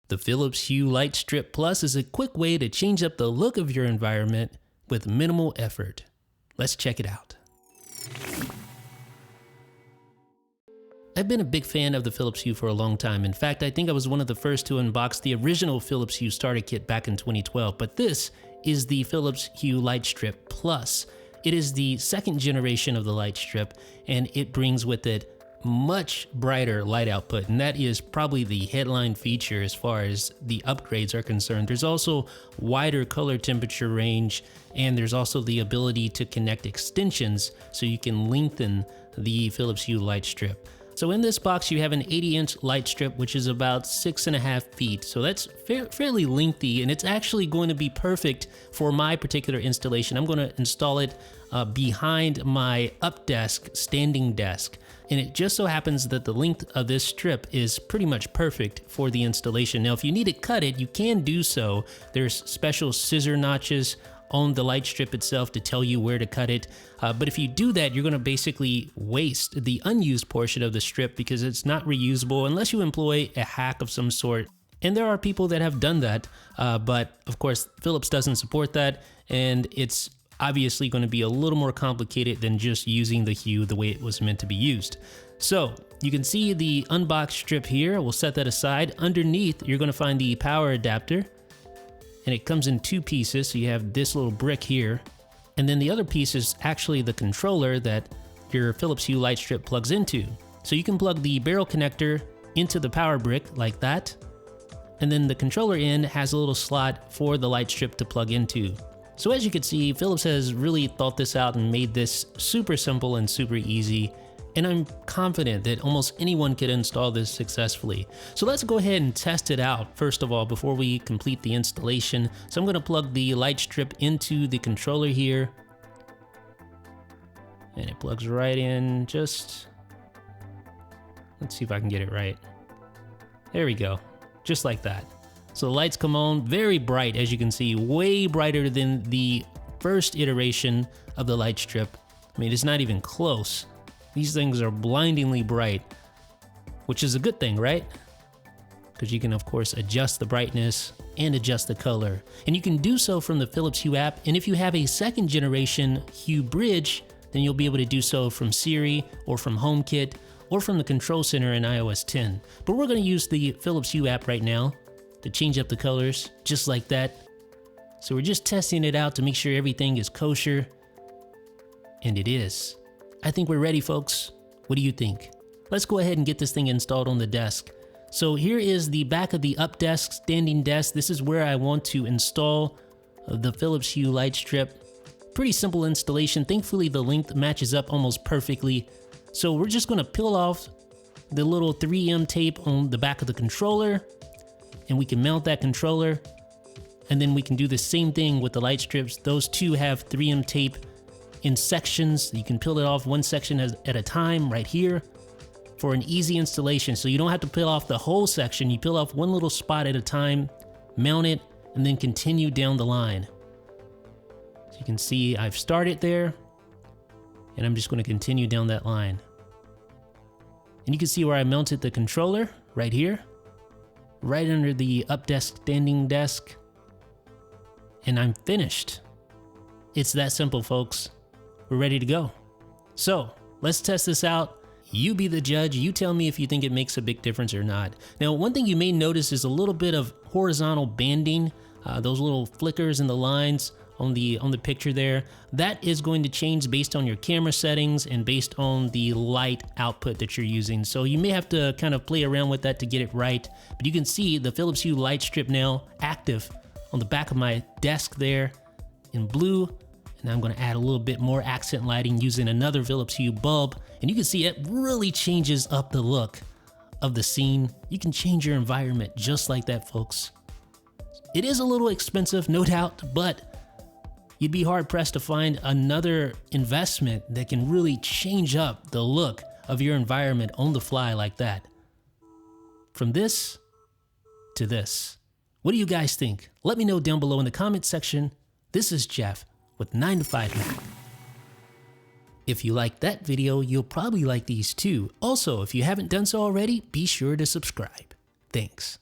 The Philips Hue Lightstrip Plus is a quick way to change up the look of your environment with minimal effort. Let's check it out. I've been a big fan of the Philips Hue for a long time. In fact, I think I was one of the first to unbox the original Philips Hue starter kit back in 2012, but this is the Philips Hue Lightstrip Plus. It is the second generation of the Lightstrip, and it brings with it much brighter light output, and that is probably the headline feature as far as the upgrades are concerned. There's also wider color temperature range, and there's also the ability to connect extensions so you can lengthen the Philips Hue Lightstrip. So in this box you have an 80-inch light strip, which is about 6.5 feet. So that's fairly lengthy, and it's actually going to be perfect for my particular installation. I'm going to install it behind my up desk, standing desk. And it just so happens that the length of this strip is pretty much perfect for the installation. Now, if you need to cut it, you can do so. There's special scissor notches on the light strip itself to tell you where to cut it. But if you do that, you're gonna basically waste the unused portion of the strip because it's not reusable unless you employ a hack of some sort. And there are people that have done that, but of course, Philips doesn't support that, and it's obviously going to be a little more complicated than just using the Hue the way it was meant to be used. So you can see the unboxed strip here. We'll set that aside. Underneath, you're going to find the power adapter, and it comes in two pieces. So you have this little brick here, and then the other piece is actually the controller that your Philips Hue Lightstrip plugs into. So you can plug the barrel connector into the power brick like that, and then the controller end has a little slot for the light strip to plug into. So as you can see, Philips has really thought this out and made this super simple and super easy, and I'm confident that almost anyone could install this successfully. So let's go ahead and test it out first of all before we complete the installation. So I'm going to plug the light strip into the controller here, and it plugs right in. Just let's see if I can get it right. There we go, just like that. So the lights come on, very bright, as you can see, way brighter than the first iteration of the light strip. I mean, it's not even close. These things are blindingly bright, which is a good thing, right? Because you can, of course, adjust the brightness and adjust the color. And you can do so from the Philips Hue app. And if you have a second generation Hue Bridge, then you'll be able to do so from Siri or from HomeKit or from the Control Center in iOS 10. But we're going to use the Philips Hue app right now to change up the colors just like that. So we're just testing it out to make sure everything is kosher, and it is. I think we're ready, folks. What do you think? Let's go ahead and get this thing installed on the desk. So here is the back of the up desk, standing desk. This is where I want to install the Philips Hue Lightstrip. Pretty simple installation. Thankfully the length matches up almost perfectly. So we're just going to peel off the little 3M tape on the back of the controller, and we can mount that controller, and then we can do the same thing with the light strips. Those two have 3M tape in sections. You can peel it off one section at a time right here for an easy installation. So you don't have to peel off the whole section. You peel off one little spot at a time, mount it, and then continue down the line. So you can see I've started there, and I'm just going to continue down that line. And you can see where I mounted the controller right here, right under the up desk, standing desk, and I'm finished. It's that simple, folks. We're ready to go. So let's test this out. You be the judge. You tell me if you think it makes a big difference or not. Now, one thing you may notice is a little bit of horizontal banding, those little flickers in the lines on the picture there. That is going to change based on your camera settings and based on the light output that you're using. So you may have to kind of play around with that to get it right. But you can see the Philips Hue Lightstrip now active on the back of my desk there in blue. And I'm going to add a little bit more accent lighting using another Philips Hue bulb. And you can see it really changes up the look of the scene. You can change your environment just like that, folks. It is a little expensive, no doubt, but you'd be hard-pressed to find another investment that can really change up the look of your environment on the fly like that. From this to this. What do you guys think? Let me know down below in the comment section. This is Jeff with 9 to 5 Mac. If you liked that video, you'll probably like these too. Also, if you haven't done so already, be sure to subscribe. Thanks.